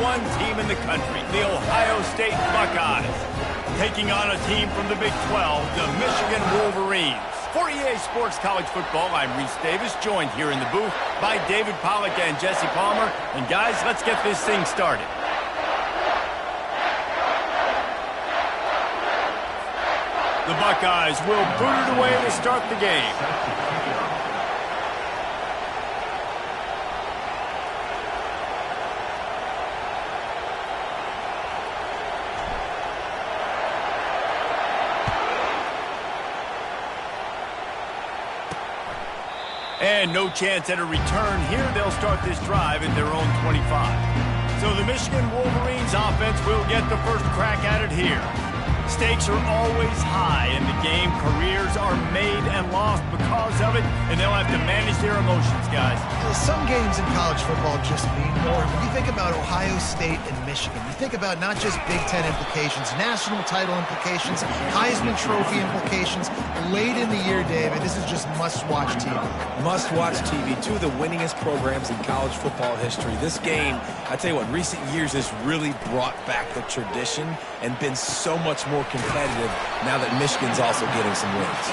#1 team in the country, the Ohio State Buckeyes, taking on a team from the Big 12, the Michigan Wolverines. For EA Sports College Football, I'm Reese Davis, joined here in the booth by David Pollack and Jesse Palmer. And guys, let's get this thing started. The Buckeyes will boot it away to start the game. And no chance at a return here. They'll start this drive at their own 25. So the Michigan Wolverines offense will get the first crack at it here. Stakes are always high in the game. Careers are made and lost because of it, and they'll have to manage their emotions, guys. Some games in college football just mean more. When you think about Ohio State and Michigan, you think about not just Big Ten implications, national title implications, Heisman Trophy implications. Late in the year, David, this is just must-watch TV. Must-watch TV. Two of the winningest programs in college football history. This game, I tell you what, recent years has really brought back the tradition and been so much more competitive now that Michigan's also getting some wins.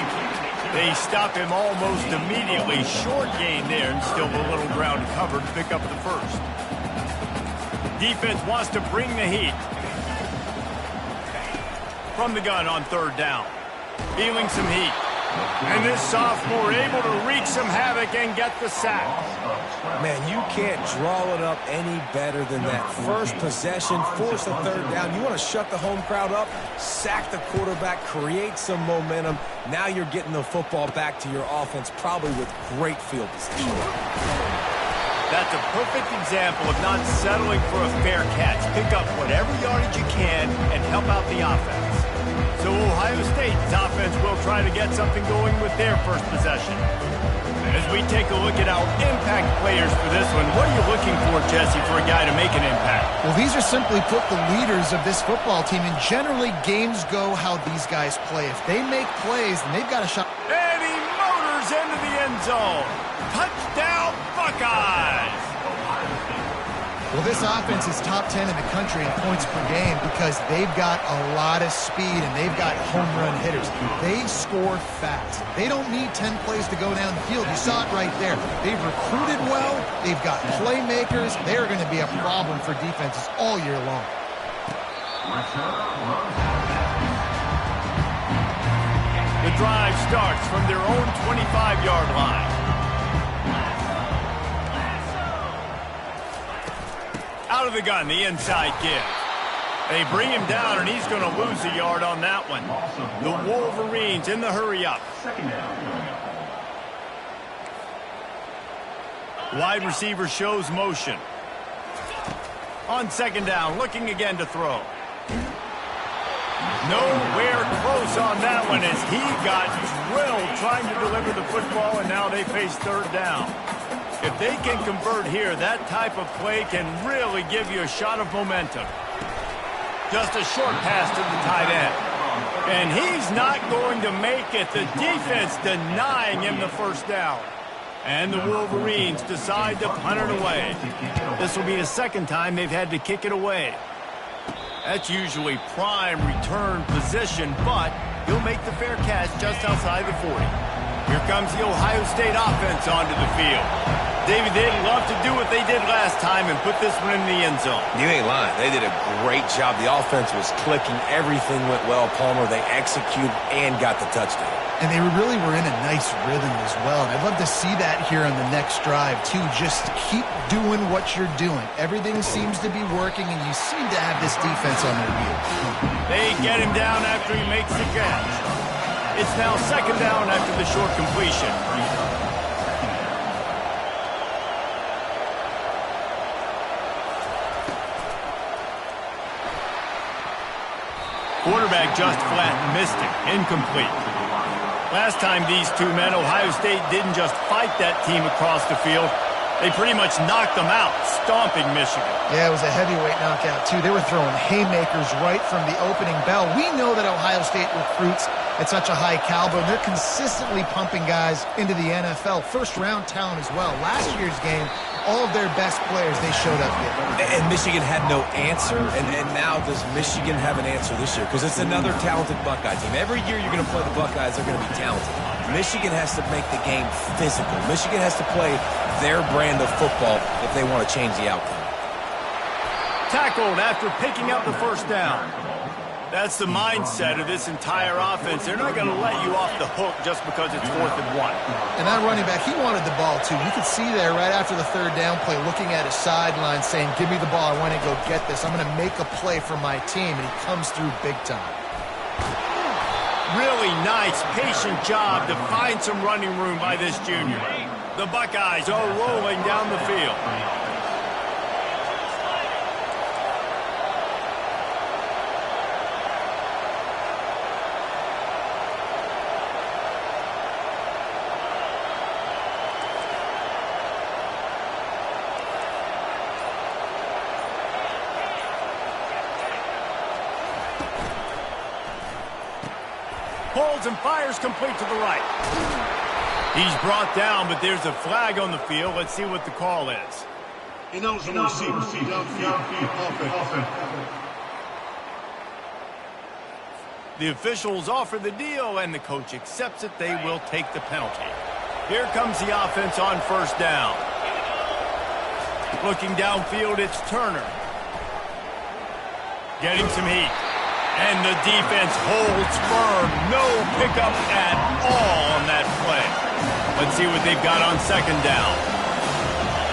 They stop him almost immediately. Short gain there, and still a little ground covered to pick up the first. Defense wants to bring the heat. From the gun on third down. Feeling some heat. And this sophomore able to wreak some havoc and get the sack. Man, you can't draw it up any better than that. First possession, force a third down. You want to shut the home crowd up, sack the quarterback, create some momentum. Now you're getting the football back to your offense, probably with great field position. That's a perfect example of not settling for a fair catch. Pick up whatever yardage you can and help out the offense. So Ohio State's offense will try to get something going with their first possession. As we take a look at our impact players for this one, what are you looking for, Jesse, for a guy to make an impact? Well, these are simply put the leaders of this football team, and generally games go how these guys play. If they make plays, then they've got a shot. And he motors into the end zone. Touchdown, Buckeyes! Well, this offense is top 10 in the country in points per game because they've got a lot of speed and they've got home run hitters. They score fast. They don't need 10 plays to go down the field. You saw it right there. They've recruited well. They've got playmakers. They're going to be a problem for defenses all year long. The drive starts from their own 25-yard line. Out of the gun, the inside give. They bring him down, and he's going to lose a yard on that one. The Wolverines in the hurry-up. Wide receiver shows motion. On second down, looking again to throw. Nowhere close on that one as he got drilled trying to deliver the football, and now they face third down. If they can convert here, that type of play can really give you a shot of momentum. Just a short pass to the tight end. And he's not going to make it. The defense denying him the first down. And the Wolverines decide to punt it away. This will be the second time they've had to kick it away. That's usually prime return position, but he'll make the fair catch just outside the 40. Here comes the Ohio State offense onto the field. David, they'd love to do what they did last time and put this one in the end zone. You ain't lying. They did a great job. The offense was clicking. Everything went well, Palmer. They executed and got the touchdown. And they really were in a nice rhythm as well. And I'd love to see that here on the next drive, too. Just keep doing what you're doing. Everything seems to be working, and you seem to have this defense on their heels. They get him down after he makes the catch. It's now second down after the short completion. Quarterback just flat missed it. Incomplete. Last time these two met, Ohio State didn't just fight that team across the field. They pretty much knocked them out, stomping Michigan. Yeah, it was a heavyweight knockout, too. They were throwing haymakers right from the opening bell. We know that Ohio State recruits at such a high caliber. And they're consistently pumping guys into the NFL. First-round talent as well. Last year's game, all of their best players, they showed up here. And Michigan had no answer, and now does Michigan have an answer this year? Because it's another talented Buckeye team. Every year you're going to play the Buckeyes, they're going to be talented. Michigan has to make the game physical. Michigan has to play their brand of football if they want to change the outcome. Tackled after picking up the first down. That's the mindset of this entire offense. They're not going to let you off the hook just because it's 4th and 1. And that running back, he wanted the ball too. You could see there right after the third down play looking at his sideline saying, give me the ball, I want to go get this. I'm going to make a play for my team, and he comes through big time. Really nice, patient job to find some running room by this junior. The Buckeyes are rolling down the field. Pulls and fires complete to the right. He's brought down, but there's a flag on the field. Let's see what the call is. Ineligible receiver, downfield, The officials offer the deal, and the coach accepts it. They will take the penalty. Here comes the offense on first down. Looking downfield, it's Turner. Getting some heat. And the defense holds firm. No pickup at all on that play. Let's see what they've got on second down.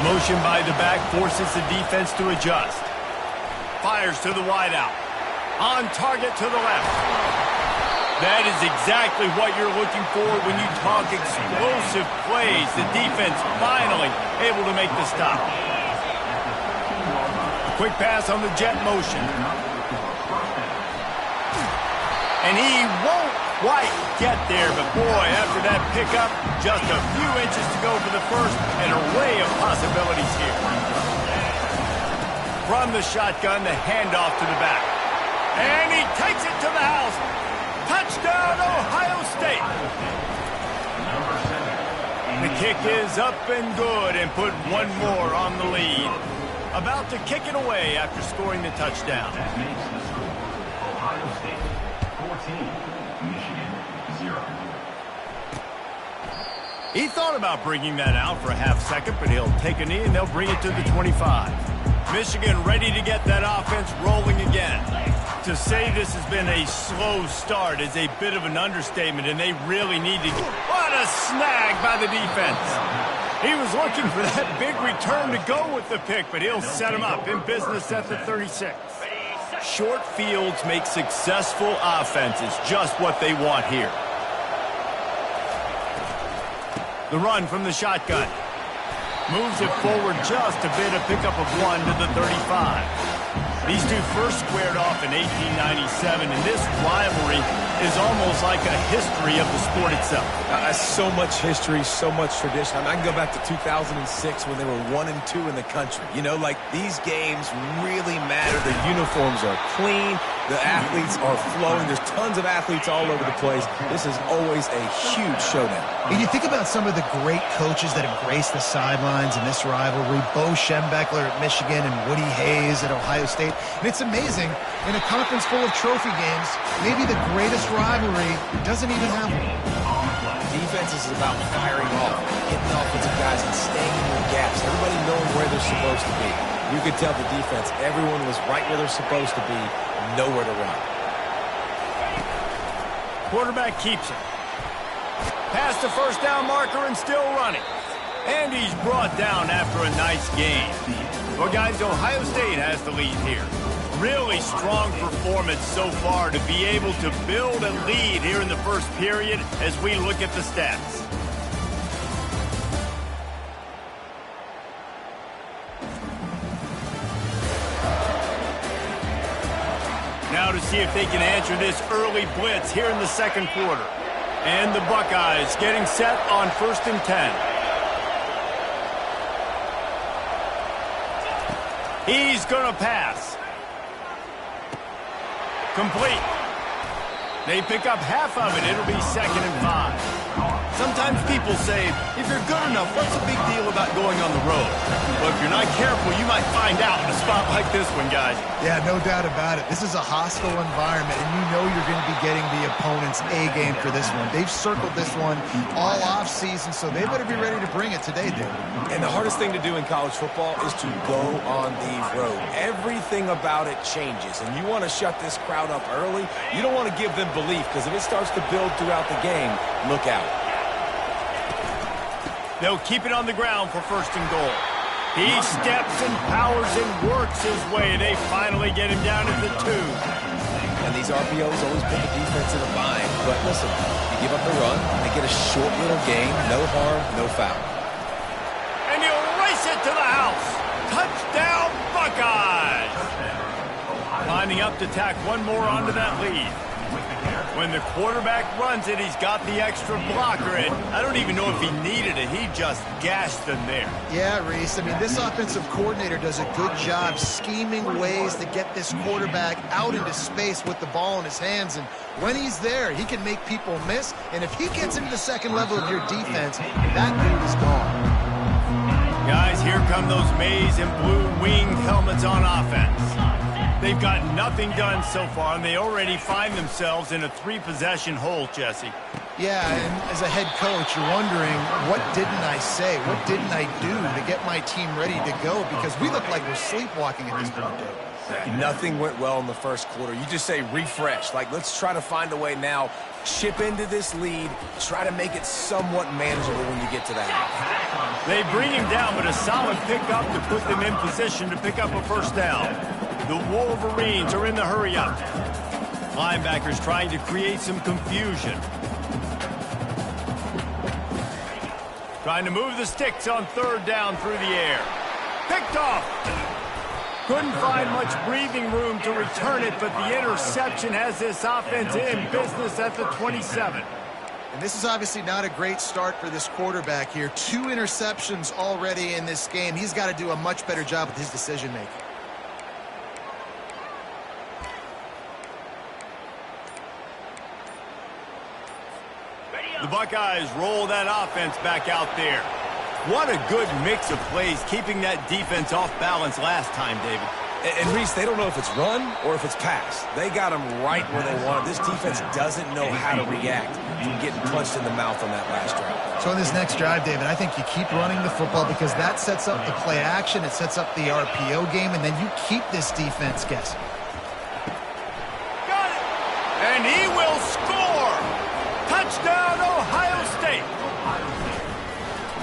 Motion by the back forces the defense to adjust. Fires to the wideout. On target to the left. That is exactly what you're looking for when you talk explosive plays. The defense finally able to make the stop. A quick pass on the jet motion. And he won't quite get there, but boy, after that pickup, just a few inches to go for the first, an array of possibilities here. From the shotgun, the handoff to the back. And he takes it to the house. Touchdown, Ohio State. The kick is up and good and put one more on the lead. About to kick it away after scoring the touchdown. Ohio State 14, Michigan 0. He thought about bringing that out for a half second, but he'll take a knee and they'll bring it to the 25. Michigan ready to get that offense rolling again. To say this has been a slow start is a bit of an understatement, and they really need to get... What a snag by the defense. He was looking for that big return to go with the pick, but he'll set him up in business at the 36. Short fields make successful offenses just what they want here. The run from the shotgun. Moves it forward just a bit, a pickup of 1 to the 35. These two first squared off in 1897, and this rivalry is almost like a history of the sport itself. So much history, so much tradition. I can go back to 2006 when they were 1 and 2 in the country. You know, like, these games really matter. The uniforms are clean. The athletes are flowing. There's tons of athletes all over the place. This is always a huge showdown. And you think about some of the great coaches that have graced the sidelines in this rivalry. Bo Schembechler at Michigan and Woody Hayes at Ohio State. And it's amazing, in a conference full of trophy games, maybe the greatest rivalry doesn't even have one. Defense is about firing off, hitting offensive guys and staying in their gaps. Everybody knowing where they're supposed to be. You could tell the defense, everyone was right where they're supposed to be, nowhere to run. Quarterback keeps it. Past the first down marker and still running. And he's brought down after a nice game. Well, guys, Ohio State has the lead here. Really strong performance so far to be able to build a lead here in the first period as we look at the stats. Now to see if they can answer this early blitz here in the second quarter. And the Buckeyes getting set on 1st and 10. He's going to pass. Complete. They pick up half of it. It'll be 2nd and 5. Sometimes people say, if you're good enough, what's the big deal about going on the road? Well, if you're not careful, you might find out in a spot like this one, guys. Yeah, no doubt about it. This is a hostile environment, and you know you're going to be getting the opponent's A game for this one. They've circled this one all offseason, so they better be ready to bring it today, dude. And the hardest thing to do in college football is to go on the road. Everything about it changes, and you want to shut this crowd up early. You don't want to give them belief, because if it starts to build throughout the game, look out. They'll keep it on the ground for 1st and goal. He steps and powers and works his way. They finally get him down at the 2. And these RPOs always put the defense in a bind. But listen, you give up the run, they get a short little gain, no harm, no foul. And he'll race it to the house. Touchdown, Buckeyes! Lining up to tack one more onto that lead. When the quarterback runs it, he's got the extra blocker, and I don't even know if he needed it. He just gashed them there. Yeah, Reese. I mean, this offensive coordinator does a good job scheming ways to get this quarterback out into space with the ball in his hands, and when he's there, he can make people miss, and if he gets into the second level of your defense, that dude is gone. Guys, here come those maize and blue winged helmets on offense. They've got nothing done so far, and they already find themselves in a 3-possession hole, Jesse. Yeah, and as a head coach, you're wondering, what didn't I say? What didn't I do to get my team ready to go? Because we look like we're sleepwalking at this point, Dave. Nothing went well in the first quarter. You just say refresh. Like, let's try to find a way now. Chip into this lead. Try to make it somewhat manageable when you get to the half. They bring him down, but a solid pickup to put them in position to pick up a 1st down. The Wolverines are in the hurry-up. Linebackers trying to create some confusion. Trying to move the sticks on 3rd down through the air. Picked off. Couldn't find much breathing room to return it, but the interception has this offense in business at the 27. And this is obviously not a great start for this quarterback here. 2 interceptions already in this game. He's got to do a much better job with his decision-making. The Buckeyes roll that offense back out there. What a good mix of plays, keeping that defense off balance last time, David. And Reese, they don't know if it's run or if it's pass. They got them right where they want it. This defense doesn't know how to react to getting punched in the mouth on that last drive. So in this next drive, David, I think you keep running the football because that sets up the play action, it sets up the RPO game, and then you keep this defense guessing. Got it! And he will score! Touchdown, Ohio State!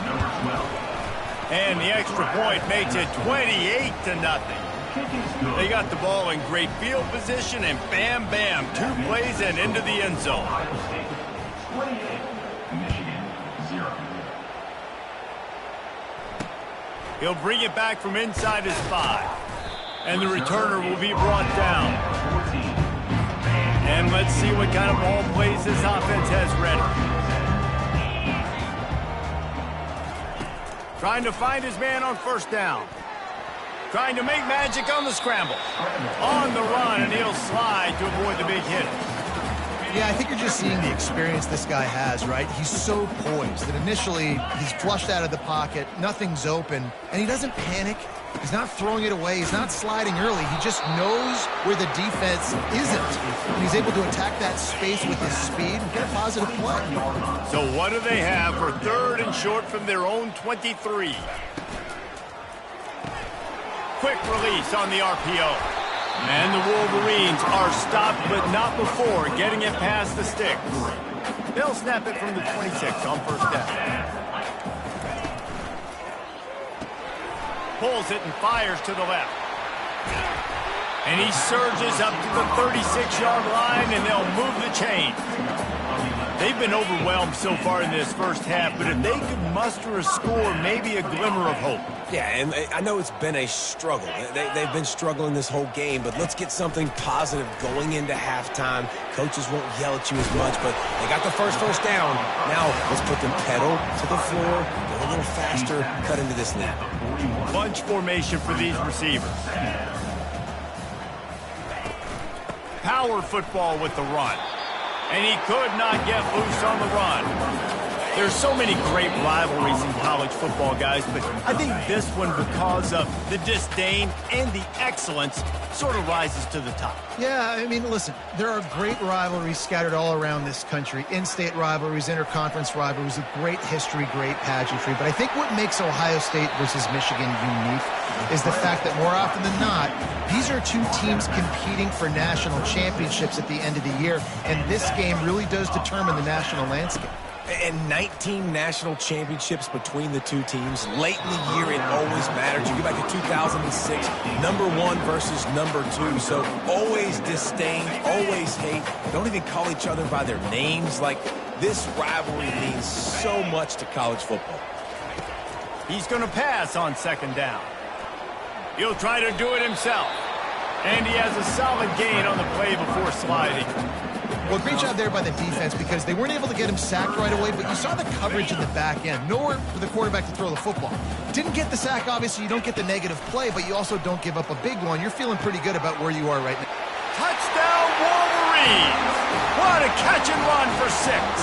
Number 12. And the extra point makes it 28-0. They got the ball in great field position, and bam, bam, 2 plays and into the end zone. Ohio State 28, Michigan 0. He'll bring it back from inside his 5. And the returner will be brought down. 14. And let's see what kind of ball plays this offense has ready. Trying to find his man on 1st down. Trying to make magic on the scramble. On the run, and he'll slide to avoid the big hit. Yeah, I think you're just seeing the experience this guy has, right? He's so poised that initially he's flushed out of the pocket, nothing's open, and he doesn't panic. He's not throwing it away. He's not sliding early. He just knows where the defense isn't. And he's able to attack that space with his speed and get a positive play. So what do they have for 3rd and short from their own 23? Quick release on the RPO. And the Wolverines are stopped, but not before getting it past the sticks. They'll snap it from the 26 on 1st down. Pulls it and fires to the left. And he surges up to the 36-yard line, and they'll move the chain. They've been overwhelmed so far in this first half, but if they could muster a score, maybe a glimmer of hope. Yeah, and I know it's been a struggle. They've been struggling this whole game, but let's get something positive going into halftime. Coaches won't yell at you as much, but they got the first down. Now let's put them pedal to the floor, go a little faster, cut into this net. Bunch formation for these receivers. Power football with the run. And he could not get loose on the run. There's so many great rivalries in college football, guys, but I think this one, because of the disdain and the excellence, sort of rises to the top. Yeah, I mean, listen, there are great rivalries scattered all around this country. In-state rivalries, interconference rivalries, with great history, great pageantry. But I think what makes Ohio State versus Michigan unique is the fact that more often than not, these are two teams competing for national championships at the end of the year, and this game really does determine the national landscape. And 19 national championships between the two teams. Late in the year, it always matters. You go back to 2006, #1 versus #2. So always disdain, always hate. Don't even call each other by their names. Like, this rivalry means so much to college football. He's going to pass on second down. He'll try to do it himself. And he has a solid gain on the play before sliding. Well, great job there by the defense because they weren't able to get him sacked right away, but you saw the coverage in the back end. Nowhere for the quarterback to throw the football. Didn't get the sack, obviously. You don't get the negative play, but you also don't give up a big one. You're feeling pretty good about where you are right now. Touchdown, Wolverines! What a catch and run for 6.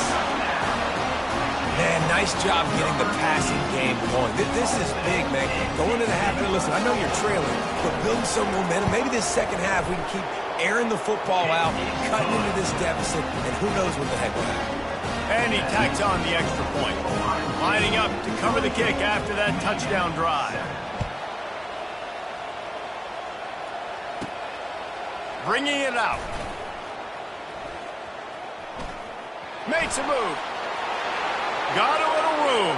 Man, nice job getting the passing game going. This is big, man. Going into the half, and listen, I know you're trailing, but building some momentum. Maybe this second half we can keep airing the football out, cutting into this deficit, and who knows what the heck will happen. And he tacks on the extra point. Lining up to cover the kick after that touchdown drive. Bringing it out. Makes a move. Got a little room.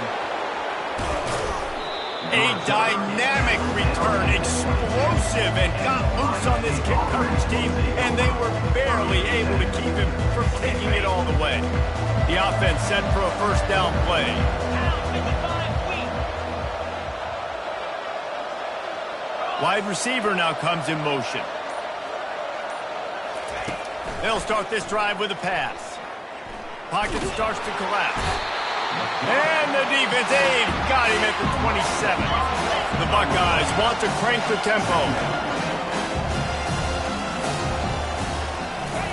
A dynamic return, explosive, and got loose on this kick coverage team, and they were barely able to keep him from taking it all the way. The offense set for a first down play. Wide receiver now comes in motion. They'll start this drive with a pass. Pocket starts to collapse. And the defense got him at the 27. The Buckeyes want to crank the tempo.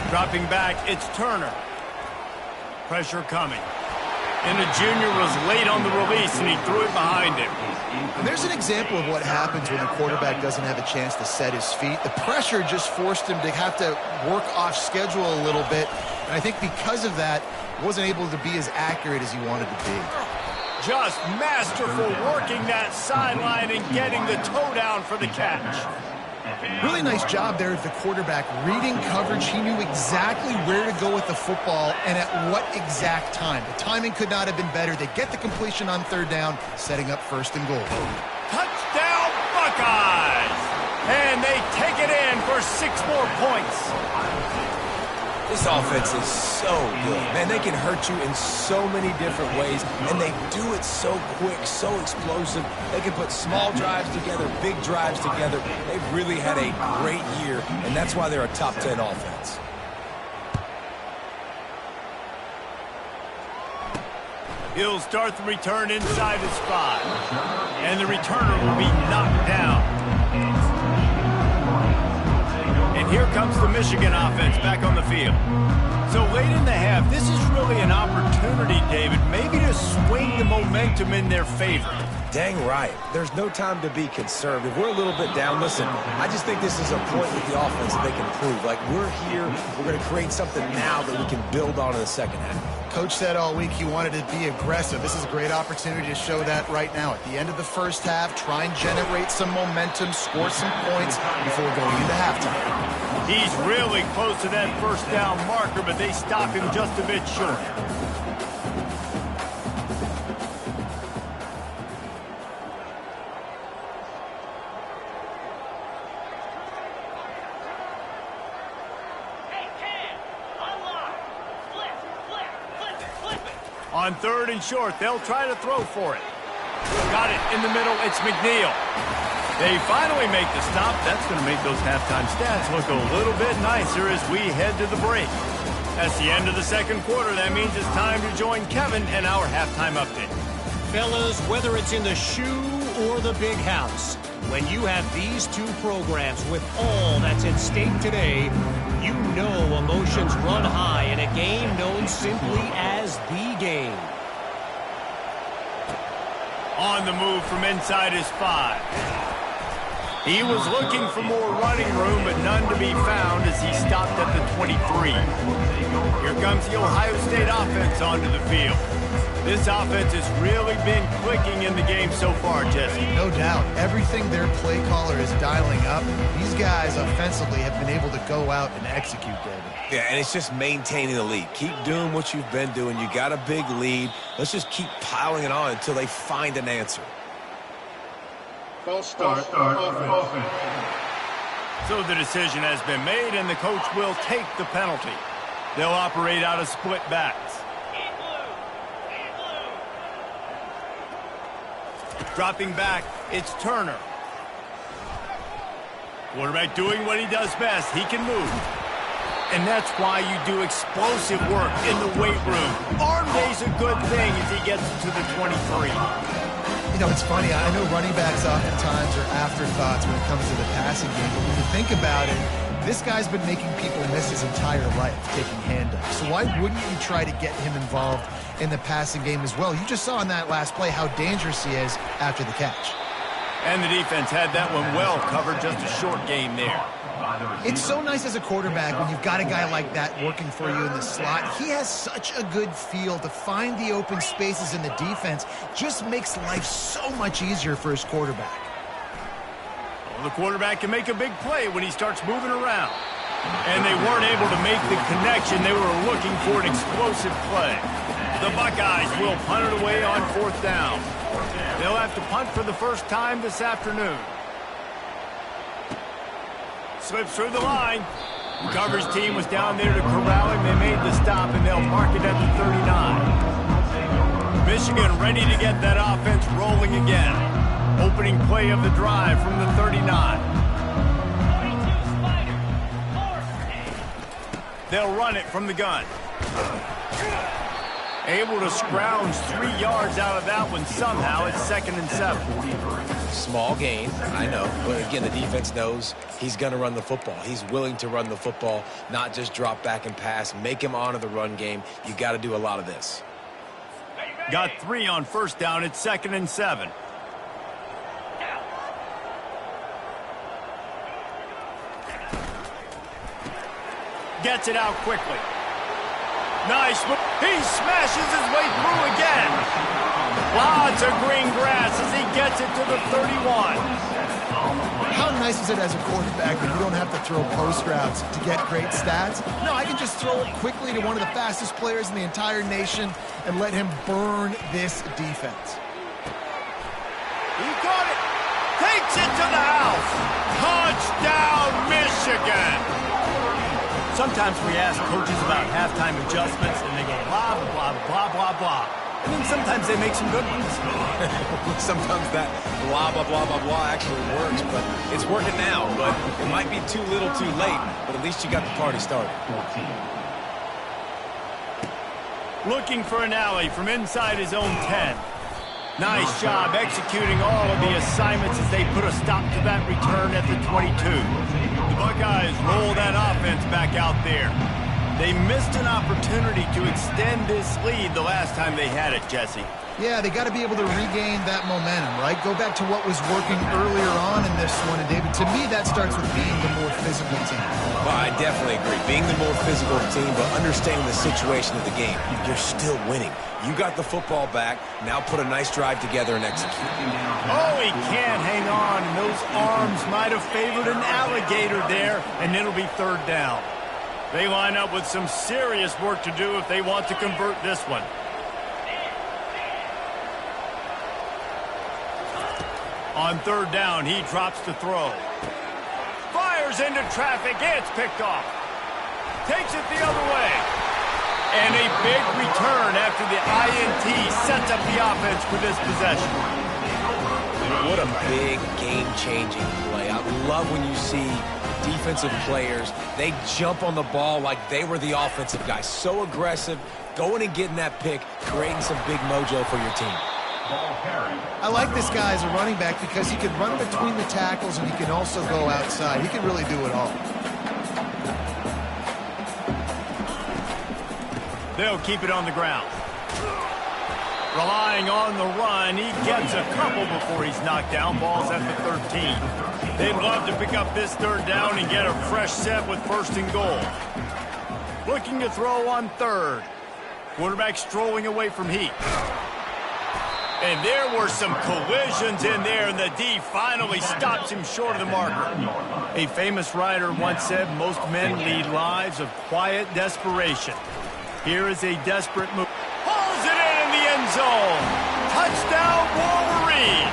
Dropping back, it's Turner. Pressure coming. And the junior was late on the release, and he threw it behind him. And there's an example of what happens when the quarterback doesn't have a chance to set his feet. The pressure just forced him to have to work off schedule a little bit. And I think because of that, wasn't able to be as accurate as he wanted to be. Just masterful working that sideline and getting the toe down for the catch. Really nice job there of the quarterback. Reading coverage, he knew exactly where to go with the football and at what exact time. The timing could not have been better. They get the completion on third down, setting up first and goal. Touchdown, Buckeyes! And they take it in for 6 more points. This offense is so good. Man, they can hurt you in so many different ways, and they do it so quick, so explosive. They can put small drives together, big drives together. They've really had a great year, and that's why they're a top 10 offense. He'll start the return inside his 5, and the returner will be knocked down. And here comes the Michigan offense back on the field. So late in the half, this is really an opportunity, David, maybe to swing the momentum in their favor. Dang right. There's no time to be conservative. We're a little bit down. Listen, I just think this is a point with the offense that they can prove. Like, we're here, we're going to create something now that we can build on in the second half. Coach said all week he wanted to be aggressive. This is a great opportunity to show that right now. At the end of the first half, try and generate some momentum, score some points before going into halftime. He's really close to that first down marker, but they stop him just a bit short. On third and short, they'll try to throw for it. Got it in the middle, it's McNeil. They finally make the stop. That's going to make those halftime stats look a little bit nicer as we head to the break. That's the end of the second quarter. That means it's time to join Kevin and our halftime update. Fellas, whether it's in the shoe or the big house, When you have these two programs with all that's at stake today, you know emotions run high in a game known simply as the game. On the move from inside his 5. He was looking for more running room, but none to be found as he stopped at the 23. Here comes the Ohio State offense onto the field. This offense has really been clicking in the game so far, Jesse. No doubt. Everything their play caller is dialing up, these guys offensively have been able to go out and execute, David. Yeah, and it's just maintaining the lead. Keep doing what you've been doing. You got a big lead. Let's just keep piling it on until they find an answer. False start. Offense. So the decision has been made, and the coach will take the penalty. They'll operate out of split backs. Dropping back, it's Turner. Quarterback doing what he does best. He can move. And that's why you do explosive work in the weight room. Arm day's a good thing as he gets to the 23. You know, it's funny. I know running backs oftentimes are afterthoughts when it comes to the passing game. But when you think about it, this guy's been making people miss his entire life taking handoffs. So why wouldn't you try to get him involved in the passing game as well? You just saw in that last play how dangerous he is after the catch. And the defense had that one well covered, just a short gain there. It's so nice as a quarterback when you've got a guy like that working for you in the slot. He has such a good feel to find the open spaces in the defense. Just makes life so much easier for his quarterback. Well, the quarterback can make a big play when he starts moving around. And they weren't able to make the connection. They were looking for an explosive play. The Buckeyes will punt it away on 4th down. They'll have to punt for the first time this afternoon. Slips through the line. The coverage team was down there to corral him. They made the stop, and they'll mark it at the 39. Michigan ready to get that offense rolling again. Opening play of the drive from the 39. They'll run it from the gun. Able to scrounge 3 yards out of that one somehow. It's 2nd and 7. Small gain, I know. But again, the defense knows he's going to run the football. He's willing to run the football, not just drop back and pass. Make him honor the run game. You got to do a lot of this. Got 3 on 1st down. It's 2nd and 7. Gets it out quickly. Nice. He smashes his way through again. Lots of green grass as he gets it to the 31. How nice is it as a quarterback when you don't have to throw post routes to get great stats? No, I can just throw it quickly to one of the fastest players in the entire nation and let him burn this defense. He got it. Takes it to the house. Touchdown, Michigan. Sometimes we ask coaches about halftime adjustments, and they go blah, blah, blah, blah, blah. I mean, sometimes they make some good ones. Sometimes that blah, blah, blah, blah, blah actually works, but it's working now. But it might be too little too late, but at least you got the party started. Looking for an alley from inside his own 10. Nice job executing all of the assignments as they put a stop to that return at the 22. The Buckeyes roll that offense back out there. They missed an opportunity to extend this lead the last time they had it, Jesse. Yeah, they got to be able to regain that momentum, right? Go back to what was working earlier on in this one. And, David, to me, that starts with being the more physical team. Well, I definitely agree. Being the more physical team, but understanding the situation of the game. You're still winning. You got the football back. Now put a nice drive together and execute. Oh, he can't hang on. And those arms might have favored an alligator there, and it'll be 3rd down. They line up with some serious work to do if they want to convert this one. On 3rd down, he drops to throw. Fires into traffic. It's picked off. Takes it the other way. And a big return after the INT sets up the offense for this possession. What a big game-changing play. I love when you see defensive players, they jump on the ball like they were the offensive guy. So aggressive, going and getting that pick, creating some big mojo for your team. I like this guy as a running back because he can run between the tackles and he can also go outside. He can really do it all. They'll keep it on the ground. Relying on the run, he gets a couple before he's knocked down. Ball's at the 13. They'd love to pick up this third down and get a fresh set with 1st and goal. Looking to throw on 3rd. Quarterback strolling away from Heat. And there were some collisions in there, and the D finally stops him short of the marker. A famous writer once said, most men lead lives of quiet desperation. Here is a desperate move. Pulls it in the end zone. Touchdown, Wolverines.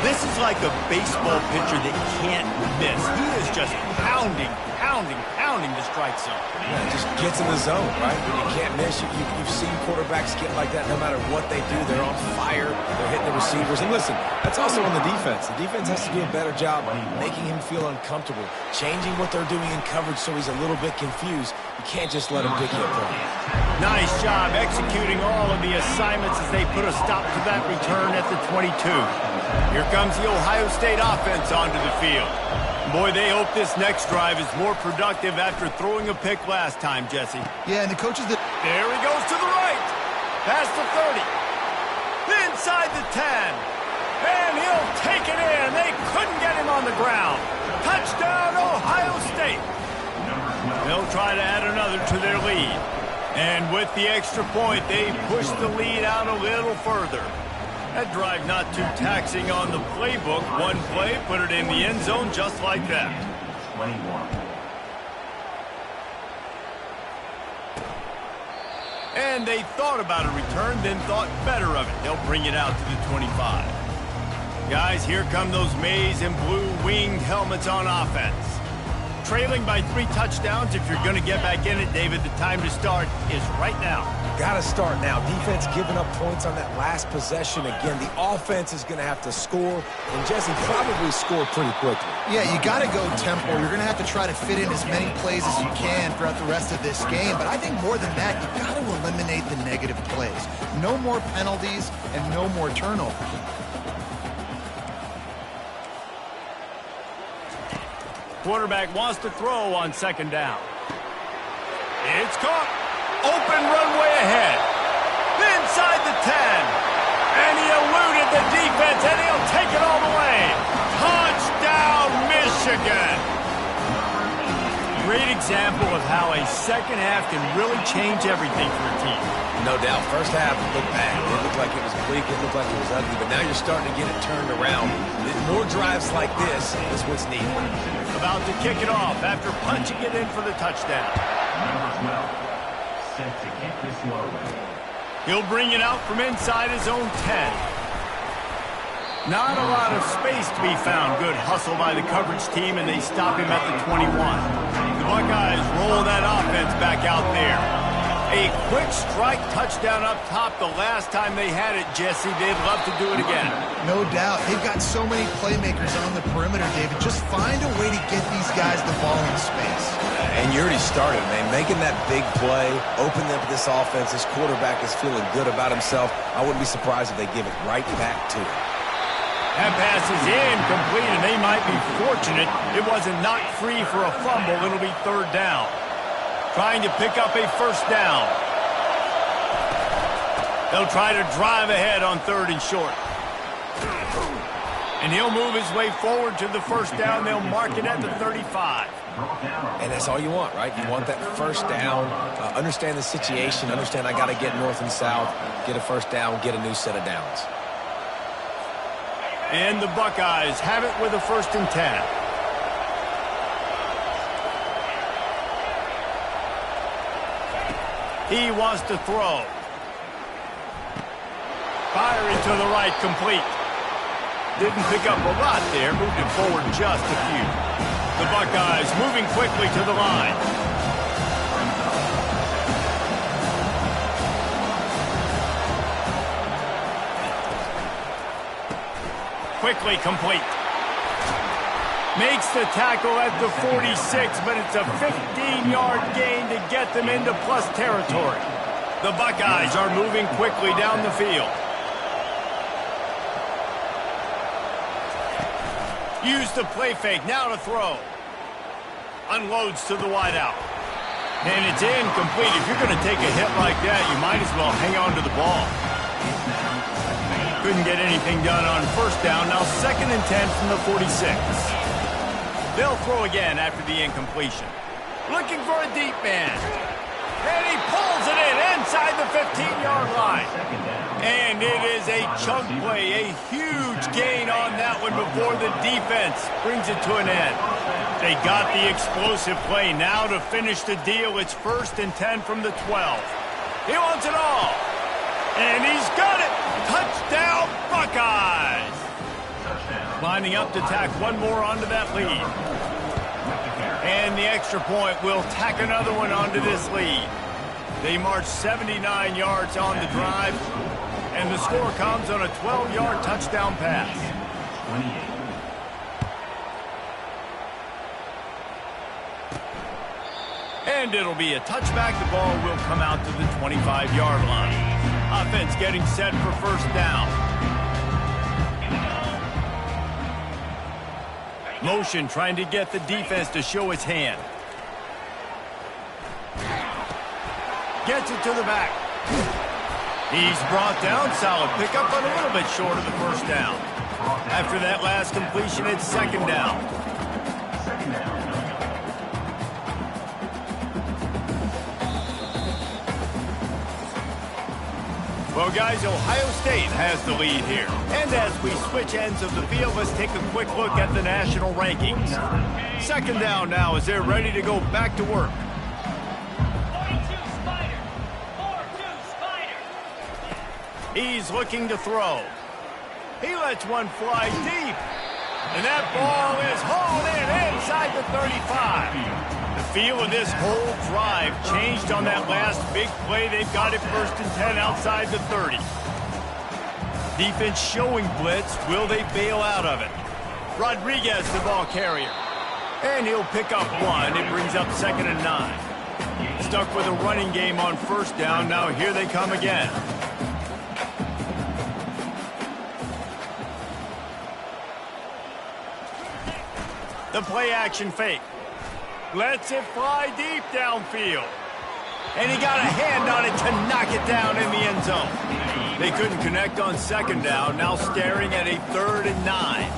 This is like a baseball pitcher that can't miss. He is just pounding the strike zone. Yeah, just gets in the zone, right? When you can't miss, you've seen quarterbacks get like that no matter what they do. They're on fire. They're hitting the receivers. And listen, that's also on the defense. The defense has to do a better job of making him feel uncomfortable, changing what they're doing in coverage so he's a little bit confused. You can't just let him pick you apart. Nice job executing all of the assignments as they put a stop to that return at the 22. Here comes the Ohio State offense onto the field. Boy, they hope this next drive is more productive after throwing a pick last time, Jesse. Yeah, and the coaches that... There he goes to the right. Past the 30. Inside the 10. And he'll take it in. They couldn't get him on the ground. Touchdown, Ohio State. They'll try to add another to their lead. And with the extra point, they push the lead out a little further. That drive not too taxing on the playbook. One play, put it in the end zone just like that. 21. And they thought about a return, then thought better of it. They'll bring it out to the 25. Guys, here come those maize and blue winged helmets on offense. Trailing by 3 touchdowns. If you're going to get back in it, David, the time to start is right now. Got to start now. Defense giving up points on that last possession. Again, the offense is going to have to score, and Jesse probably score pretty quickly. Yeah, you got to go tempo. You're going to have to try to fit in as many plays as you can throughout the rest of this game. But I think more than that, you've got to eliminate the negative plays. No more penalties and no more turnovers. Quarterback wants to throw on 2nd down. It's caught. Open runway ahead. Inside the 10. And he eluded the defense, and he'll take it all the way. Touchdown, Michigan. Great example of how a second half can really change everything for a team. No doubt. First half looked bad. It looked like it was bleak. It looked like it was ugly. But now you're starting to get it turned around. More drives like this is what's needed. About to kick it off after punching it in for the touchdown. Number 12. Set to kick this low. He'll bring it out from inside his own 10. Not a lot of space to be found. Good hustle by the coverage team, and they stop him at the 21. The Buckeyes roll that offense back out there. A quick strike touchdown up top the last time they had it, Jesse. They'd love to do it again. No doubt. They've got so many playmakers on the perimeter, David. Just find a way to get these guys the ball in space. And you already started, man. Making that big play, opening up this offense. This quarterback is feeling good about himself. I wouldn't be surprised if they give it right back to him. That pass is incomplete, and they might be fortunate it wasn't knocked free for a fumble. It'll be 3rd down. Trying to pick up a 1st down. They'll try to drive ahead on 3rd and short. And he'll move his way forward to the 1st down. They'll mark it at the 35. And that's all you want, right? You want that 1st down, understand the situation, understand I got to get north and south, get a 1st down, get a new set of downs. And the Buckeyes have it with a 1st and 10. He wants to throw. Firing to the right, complete. Didn't pick up a lot there, moved it forward just a few. The Buckeyes moving quickly to the line. Quickly complete. Makes the tackle at the 46, but it's a 15-yard gain to get them into plus territory. The Buckeyes are moving quickly down the field. Use the play fake, now to throw. Unloads to the wideout. And it's incomplete. If you're going to take a hit like that, you might as well hang on to the ball. Couldn't get anything done on first down. Now 2nd and 10 from the 46. They'll throw again after the incompletion. Looking for a deep man. And he pulls it in inside the 15-yard line. And it is a chunk play, a huge gain on that one before the defense brings it to an end. They got the explosive play. Now to finish the deal, it's 1st and 10 from the 12. He wants it all. And he's got it. Touchdown, Buckeyes. Lining up to tack one more onto that lead. And the extra point will tack another one onto this lead. They march 79 yards on the drive, and the score comes on a 12-yard touchdown pass. And it'll be a touchback. The ball will come out to the 25-yard line. Offense getting set for first down. Motion trying to get the defense to show its hand. Gets it to the back. He's brought down. Solid pickup, but a little bit short of the first down. After that last completion, it's 2nd down. Well, guys, Ohio State has the lead here. And as we switch ends of the field, let's take a quick look at the national rankings. 2nd down now as they're ready to go back to work. 42 Spider. 4-2 Spider. He's looking to throw. He lets one fly deep. And that ball is hauled in inside the 35. The feel of this whole drive changed on that last big play. They've got it 1st and 10 outside the 30. Defense showing blitz. Will they bail out of it? Rodriguez, the ball carrier. And he'll pick up one. It brings up 2nd and 9. Stuck with a running game on first down. Now here they come again. The play action fake. Lets it fly deep downfield. And he got a hand on it to knock it down in the end zone. They couldn't connect on 2nd down. Now staring at a 3rd and 9.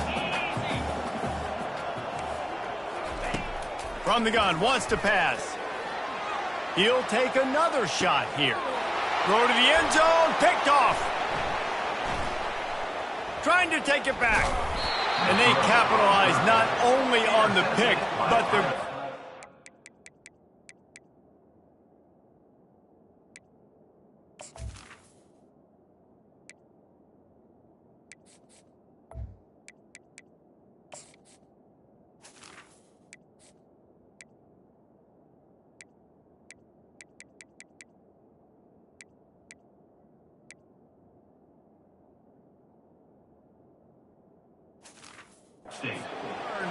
From the gun, wants to pass. He'll take another shot here. Throw to the end zone, picked off. Trying to take it back. And they capitalize not only on the pick, but the...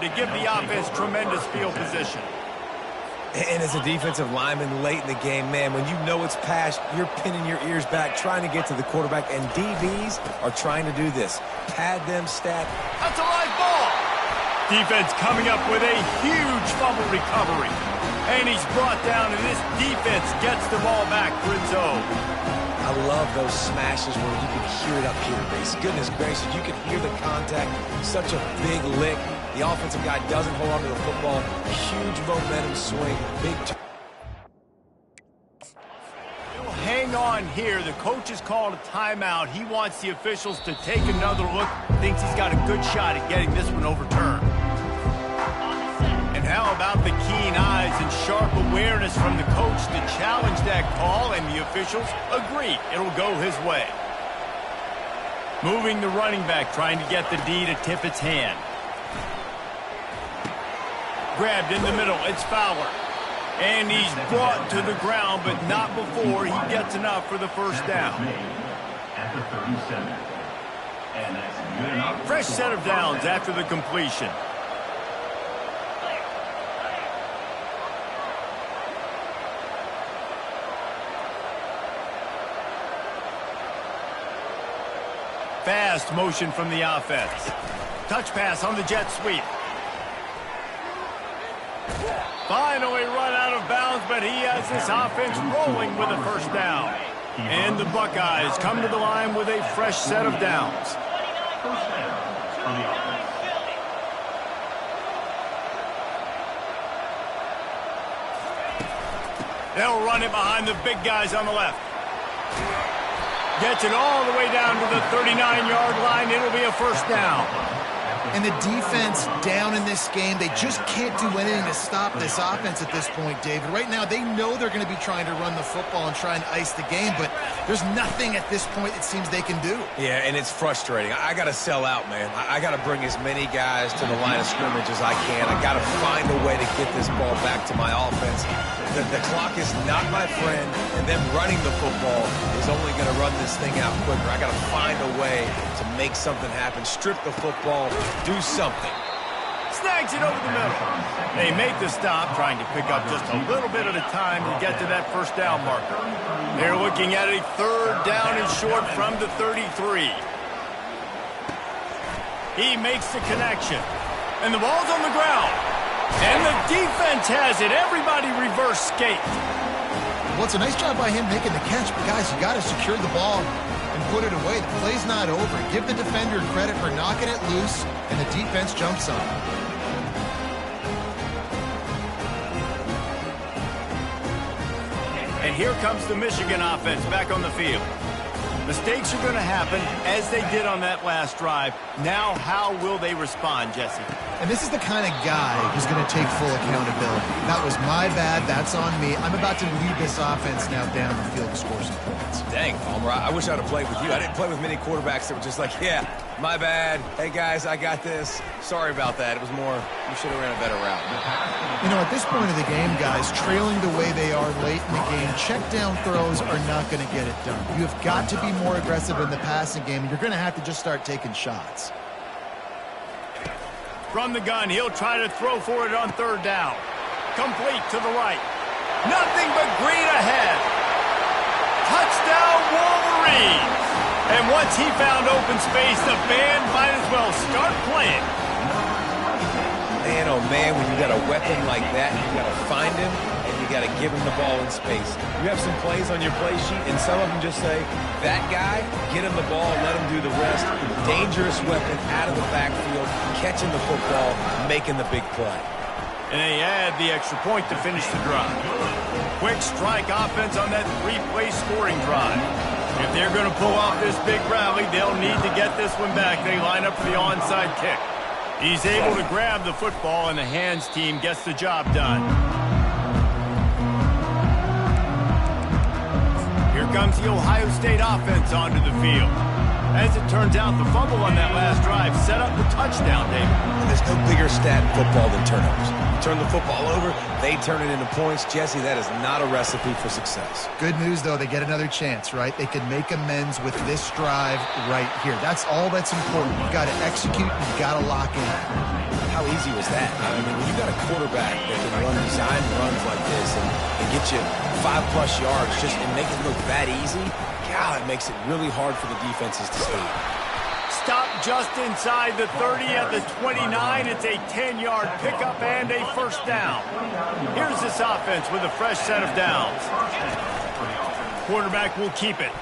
to give the offense tremendous field position. And as a defensive lineman late in the game, man, when you know it's passed, you're pinning your ears back, trying to get to the quarterback, and DBs are trying to do this. Pad them, stat. That's a live ball. Defense coming up with a huge fumble recovery. And he's brought down, and this defense gets the ball back for its own. I love those smashes where you can hear it up here, Grace. Goodness gracious, you can hear the contact. Such a big lick. The offensive guy doesn't hold on to the football. Huge momentum swing. Big. He'll hang on here. The coach has called a timeout. He wants the officials to take another look. Thinks he's got a good shot at getting this one overturned. And how about the keen eyes and sharp awareness from the coach to challenge that call, and the officials agree it'll go his way. Moving the running back, trying to get the D to tip its hand. Grabbed in the middle, it's Fowler. And he's brought to the ground, but not before he gets enough for the first down. At the 37. And that's good enough. Fresh set of downs after the completion. fast motion from the offense. Touch pass on the jet sweep. Finally run out of bounds, but he has this offense rolling with a first down. And the Buckeyes come to the line with a fresh set of downs. First down on the offense. They'll run it behind the big guys on the left. Gets it all the way down to the 39-yard line. It'll be a first down. And the defense down in this game, they just can't do anything to stop this offense at this point, David. Right now, they know they're going to be trying to run the football and try and ice the game, but there's nothing at this point it seems they can do. Yeah, and it's frustrating. I got to sell out, man. I got to bring as many guys to the line of scrimmage as I can. I got to find a way to get this ball back to my offense. The clock is not my friend, and them running the football is only going to run this thing out quicker. I got to find a way to make something happen, strip the football, do something. Snags it over the middle. They make the stop, trying to pick up just a little bit at a time to get to that first down marker. They're looking at a third down and short from the 33. He makes the connection, and the ball's on the ground. And the defense has it. Everybody reverse skate. Well, it's a nice job by him making the catch, but guys, you got to secure the ball and put it away. The play's not over. Give the defender credit for knocking it loose, and the defense jumps on it. And here comes the Michigan offense back on the field. Mistakes are going to happen, as they did on that last drive. Now, how will they respond, Jesse? And this is the kind of guy who's going to take full accountability. That was my bad. That's on me. I'm about to lead this offense now down the field to score some points. Dang, Palmer, I wish I'd have played with you. I didn't play with many quarterbacks that were just like, yeah, my bad. Hey, guys, I got this. Sorry about that. It was more, you should have ran a better route. You know, at this point of the game, guys, trailing the way they are late in the game, check down throws are not going to get it done. You have got to be more aggressive in the passing game, and you're going to have to just start taking shots. From the gun, he'll try to throw for it on third down. Complete to the right. Nothing but green ahead. Touchdown, Wolverines! And once he found open space, the band might as well start playing. Man, oh man, when you got a weapon like that, you got to find him, and you got to give him the ball in space. You have some plays on your play sheet, and some of them just say, that guy, get him the ball, let him do the rest. Dangerous weapon out of the backfield, catching the football, making the big play. And they add the extra point to finish the drive. Quick strike offense on that three-play scoring drive. If they're going to pull off this big rally, they'll need to get this one back. They line up for the onside kick. He's able to grab the football, and the hands team gets the job done. Here comes the Ohio State offense onto the field. As it turns out, the fumble on that last drive set up the touchdown, David. And there's no bigger stat in football than turnovers. You turn the football over, they turn it into points. Jesse, that is not a recipe for success. Good news, though, they get another chance, right? They can make amends with this drive right here. That's all that's important. You've got to execute, you've got to lock in. How easy was that? I mean, when you got a quarterback that can run design runs like this and get you 5+ yards just and make it look that easy, God, it makes it really hard for the defenses to stay. Stop just inside the 30 at the 29. It's a 10-yard pickup and a first down. Here's this offense with a fresh set of downs. Quarterback will keep it.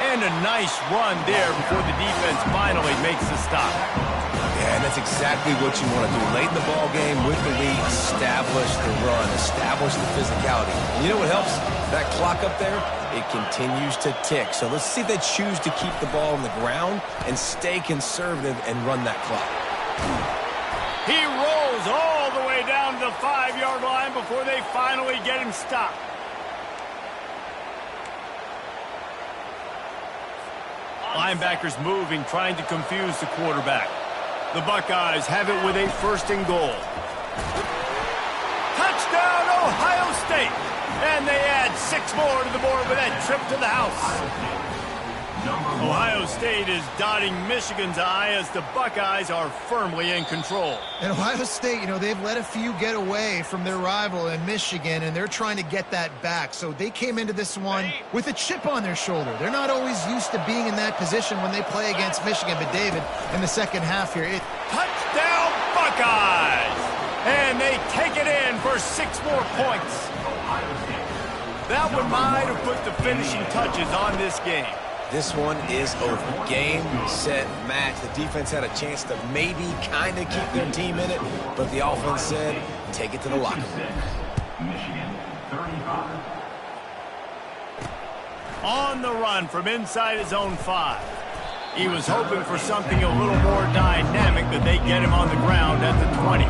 And a nice run there before the defense finally makes the stop. Yeah, and that's exactly what you want to do. Late in the ball game with the lead, establish the run, establish the physicality. And you know what helps? That clock up there, it continues to tick. So let's see if they choose to keep the ball on the ground and stay conservative and run that clock. He rolls all the way down to the 5-yard line before they finally get him stopped. Linebackers moving, trying to confuse the quarterback. The Buckeyes have it with a first and goal. Touchdown, Ohio State! And they add 6 more to the board with that trip to the house. Ohio State is dotting Michigan's eye as the Buckeyes are firmly in control. And Ohio State, you know, they've let a few get away from their rival in Michigan, and they're trying to get that back. So they came into this one with a chip on their shoulder. They're not always used to being in that position when they play against Michigan. But, David, in the second half here, Touchdown, Buckeyes! And they take it in for 6 more points. That one might have put the finishing touches on this game. This one is over. Game, set, match. The defense had a chance to maybe kind of keep their team in it, but the offense said, take it to the locker room. Michigan, 35. On the run from inside his own 5. He was hoping for something a little more dynamic, but they get him on the ground at the 20.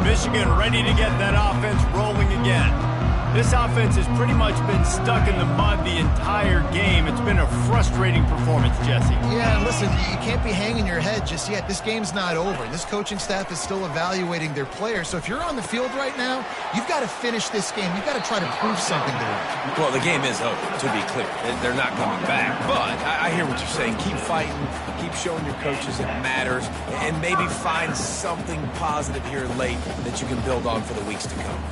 Michigan ready to get that offense rolling again. This offense has pretty much been stuck in the mud the entire game. It's been a frustrating performance, Jesse. yeah, listen, you can't be hanging your head just yet. This game's not over. This coaching staff is still evaluating their players. So if you're on the field right now, you've got to finish this game. You've got to try to prove something to them. Well, the game is over, to be clear. They're not coming back. But I hear what you're saying. Keep fighting. Keep showing your coaches it matters. And maybe find something positive here late that you can build on for the weeks to come.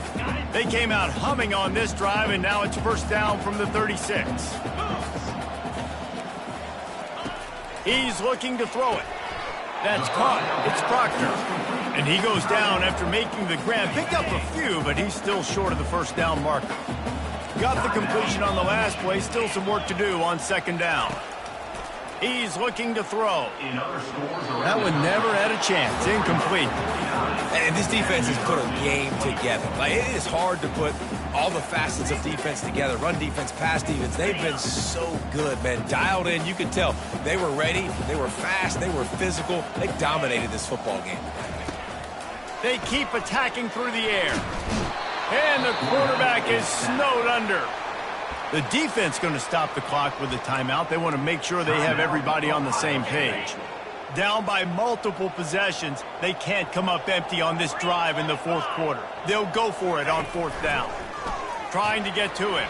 They came out humming on this drive, and now it's first down from the 36. He's looking to throw it. That's caught. It's Proctor. And he goes down after making the grab. Picked up a few, but he's still short of the first down marker. Got the completion on the last play. Still some work to do on second down. He's looking to throw. That one never had a chance. Incomplete. And this defense has put a game together. Like, it is hard to put all the facets of defense together. Run defense, pass defense. They've been so good, man. Dialed in. You could tell they were ready. They were fast. They were physical. They dominated this football game. They keep attacking through the air. And the quarterback is snowed under. The defense going to stop the clock with a timeout. They want to make sure they have everybody on the same page. Down by multiple possessions, they can't come up empty on this drive in the fourth quarter. They'll go for it on fourth down. Trying to get to him.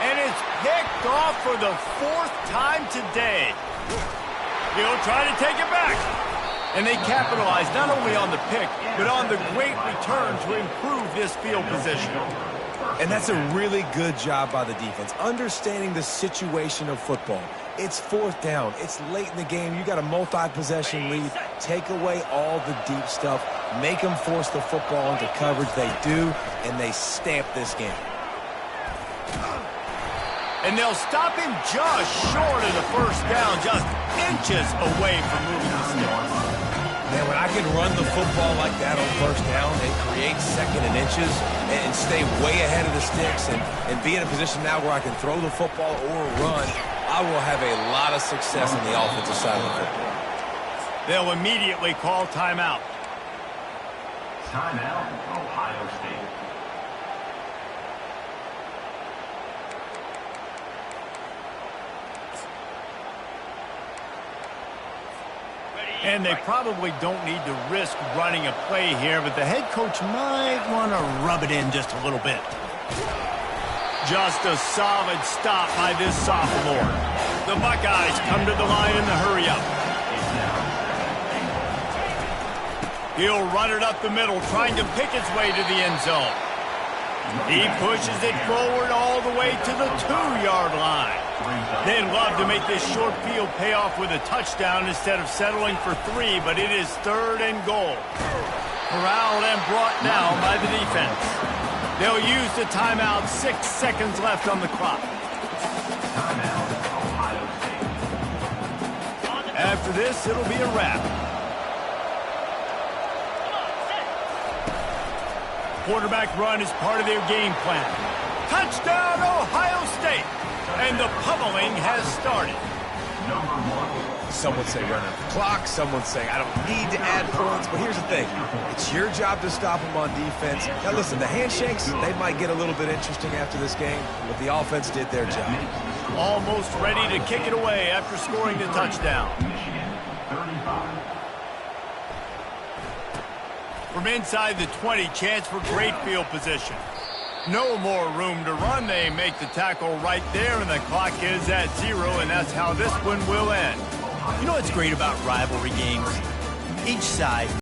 And it's picked off for the 4th time today. He'll try to take it back. And they capitalize not only on the pick, but on the great return to improve this field position. And that's a really good job by the defense, understanding the situation of football. It's fourth down. It's late in the game. You got a multi-possession lead. Take away all the deep stuff. Make them force the football into coverage. They do, and they stamp this game. And they'll stop him just short of the first down, just inches away from moving the sticks. Man, when I can run the football like that on first down and create second and inches and stay way ahead of the sticks and be in a position now where I can throw the football or run, I will have a lot of success on the offensive side of the football. They'll immediately call timeout. Timeout, Ohio State. And they probably don't need to risk running a play here, but the head coach might want to rub it in just a little bit. Just a solid stop by this sophomore. The Buckeyes come to the line in the hurry-up. He'll run it up the middle, trying to pick its way to the end zone. He pushes it forward all the way to the 2-yard line. They'd love to make this short field pay off with a touchdown instead of settling for 3, but it is 3rd and goal. Corralled and brought down by the defense. They'll use the timeout. 6 seconds left on the clock. Timeout, Ohio State. After this, it'll be a wrap. Quarterback run is part of their game plan. Touchdown, Ohio State! And the pummeling has started. Some would say run out the clock. Some would say I don't need to add points. But here's the thing. It's your job to stop them on defense. Now, listen, the handshakes, they might get a little bit interesting after this game, but the offense did their job. Almost ready to kick it away after scoring the touchdown. Michigan, 35. From inside the 20, chance for great field position. No more room to run. They make the tackle right there, and the clock is at 0, and that's how this one will end. You know what's great about rivalry games? Each side